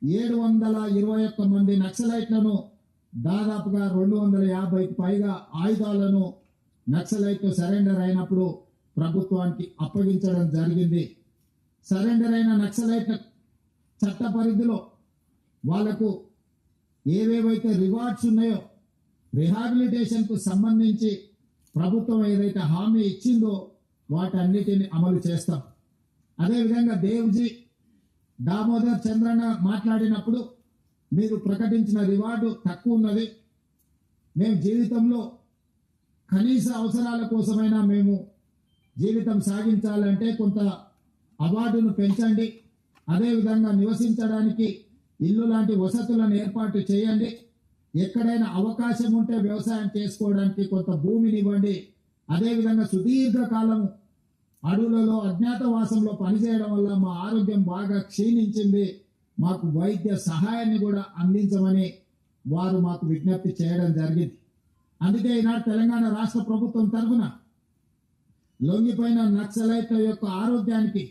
721 మంది నక్సలైట్లను దాదాపుగా 250కి పైగా ఆయుధాలను నక్సలైట్లు సరెండర్ అయినప్పుడు ప్రభుత్వానికి అప్పగించడం జరిగింది. సరెండర్ అయిన నక్సలైట్ల చట్ట పరిధిలో వాళ్లకు ఏవేవైతే రివార్డ్స్ ఉన్నాయో రిహాబిలిటేషన్కు సంబంధించి ప్రభుత్వం ఏదైతే హామీ ఇచ్చిందో వాటన్నిటిని అమలు చేస్తాం. అదేవిధంగా దేవ్జీ దామోదర్ చంద్రన్న మాట్లాడినప్పుడు మీరు ప్రకటించిన రివార్డు తక్కువ ఉన్నది, మేము జీవితంలో కనీస అవసరాల కోసమైనా మేము జీవితం సాగించాలంటే కొంత అవార్డును పెంచండి, అదేవిధంగా నివసించడానికి ఇల్లు లాంటి వసతులను ఏర్పాటు చేయండి, ఎక్కడైనా అవకాశం ఉంటే వ్యవసాయం చేసుకోవడానికి కొంత భూమిని ఇవ్వండి, అదేవిధంగా సుదీర్ఘకాలం అడవులలో అజ్ఞాతవాసంలో పనిచేయడం వల్ల మా ఆరోగ్యం బాగా క్షీణించింది, మాకు వైద్య సహాయాన్ని కూడా అందించమని వారు మాకు విజ్ఞప్తి చేయడం జరిగింది. అందుకే ఈనాడు తెలంగాణ రాష్ట్ర ప్రభుత్వం తరఫున లొంగిపోయిన నక్సలైట్ల యొక్క ఆరోగ్యానికి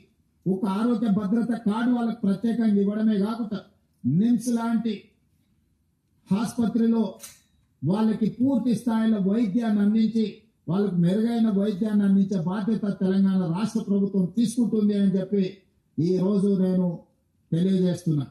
ఒక ఆరోగ్య భద్రత కార్డు వాళ్ళకు ప్రత్యేకంగా ఇవ్వడమే కాకుండా నిమ్స్ లాంటి ఆసుపత్రిలో వాళ్ళకి పూర్తి స్థాయిలో వైద్యాన్ని అందించి వాళ్ళకు మెరుగైన వైద్యాన్ని అందించే బాధ్యత తెలంగాణ రాష్ట్ర ప్రభుత్వం తీసుకుంటుంది అని చెప్పి ఈ రోజు నేను తెలియజేస్తున్నా.